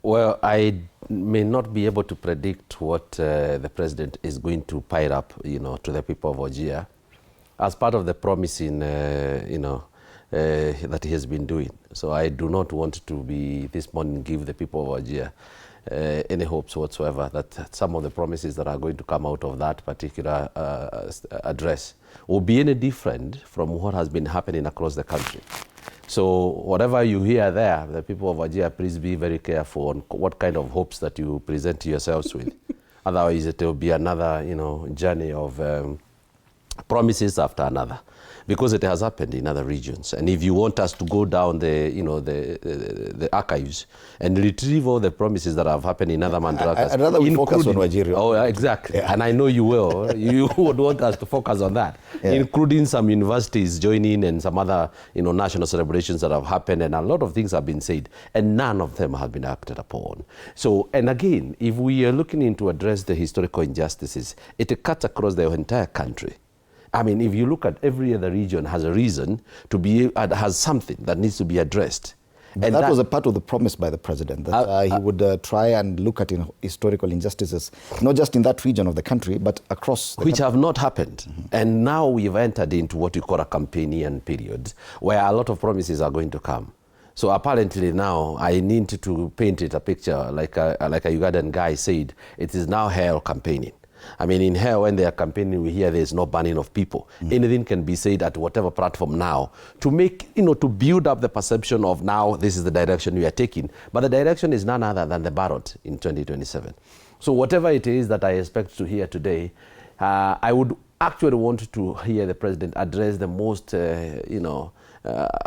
Well, I may not be able to predict what the president is going to pile up, to the people of Wajir as part of the promising, that he has been doing. So I do not want to be this morning give the people of Wajir any hopes whatsoever that some of the promises that are going to come out of that particular address will be any different from what has been happening across the country. So whatever you hear there, the people of Wajir, please be very careful on what kind of hopes that you present yourselves with. Otherwise, it will be another, journey of promises after another, because it has happened in other regions. And if you want us to go down the archives and retrieve all the promises that have happened in other mandrakas, I'd rather we focus on Wajir. Oh, exactly. Yeah. And I know you will. You would want us to focus on that, including some universities joining and some other, national celebrations that have happened, and a lot of things have been said, and none of them have been acted upon. So, and again, if we are looking to address the historical injustices, it cuts across the entire country. I mean, if you look at every other region has a reason to be, has something that needs to be addressed. And that was a part of the promise by the president, that he would try and look at historical injustices, not just in that region of the country, but across the country. have not happened. Mm-hmm. And now we've entered into what we call a campaign period, where a lot of promises are going to come. So apparently now I need to paint it a picture, like a Ugandan guy said, it is now hell campaigning. I mean, in here, when they are campaigning, we hear there's no banning of people. Mm-hmm. Anything can be said at whatever platform now to make, to build up the perception of now this is the direction we are taking. But the direction is none other than the ballot in 2027. So whatever it is that I expect to hear today, I would actually want to hear the president address the most,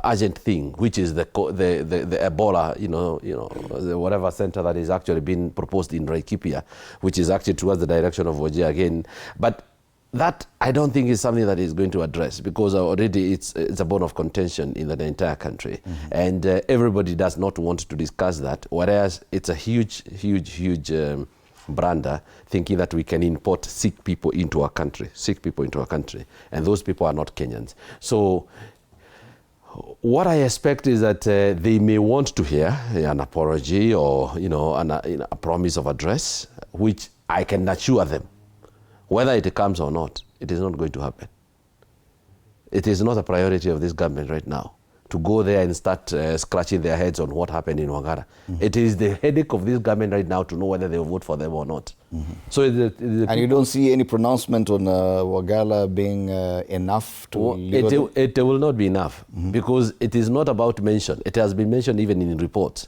urgent thing, which is the Ebola, the whatever center that is actually being proposed in Laikipia, which is actually towards the direction of Wajir again. But that I don't think is something that is going to address, because already it's a bone of contention in the entire country. Mm-hmm. And everybody does not want to discuss that, whereas it's a huge brander, thinking that we can import sick people into our country, and those people are not Kenyans. So what I expect is that they may want to hear an apology or a promise of address, which I can assure them, whether it comes or not, it is not going to happen. It is not a priority of this government right now to go there and start scratching their heads on what happened in Wagara. Mm-hmm. It is the headache of this government right now to know whether they will vote for them or not. Mm-hmm. So and you don't see any pronouncement on Wagala being enough to... It will not be enough, mm-hmm. because it is not about mention. It has been mentioned even in reports.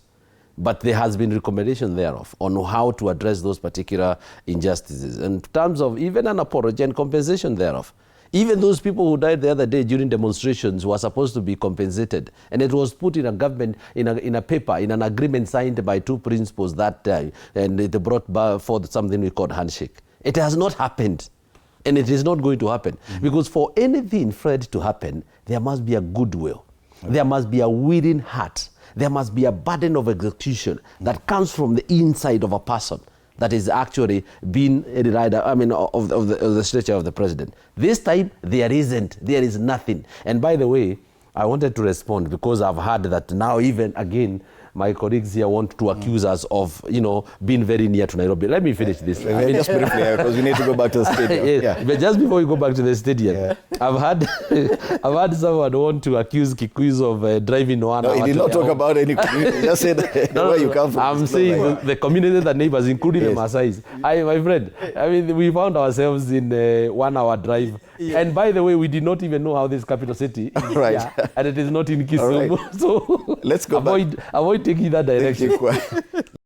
But there has been recommendation thereof on how to address those particular injustices in terms of even an apology and compensation thereof. Even those people who died the other day during demonstrations were supposed to be compensated. And it was put in a government, in a paper, in an agreement signed by two principals that time. And it brought forth something we called handshake. It has not happened. And it is not going to happen. Mm-hmm. Because for anything, Fred, to happen, there must be a goodwill. Okay. There must be a willing heart. There must be a burden of execution that comes from the inside of a person that is actually being of the stature of the president. This time, there isn't. There is nothing. And by the way, I wanted to respond because I've heard that now even again, my colleagues here want to accuse us of, being very near to Nairobi. Let me finish this. Just briefly, because we need to go back to the stadium. Yes, yeah. But just before we go back to the stadium, I've had someone want to accuse Kikuyus of driving one. No, he did not talk about any community. He just said where you come from. I'm saying the community, the neighbors, including the Maasais. My friend, we found ourselves in a 1 hour drive. Yeah. And by the way, we did not even know how this capital city is. Right. Yeah, and it is not in Kisumu. Right. So let's go avoid taking that direction.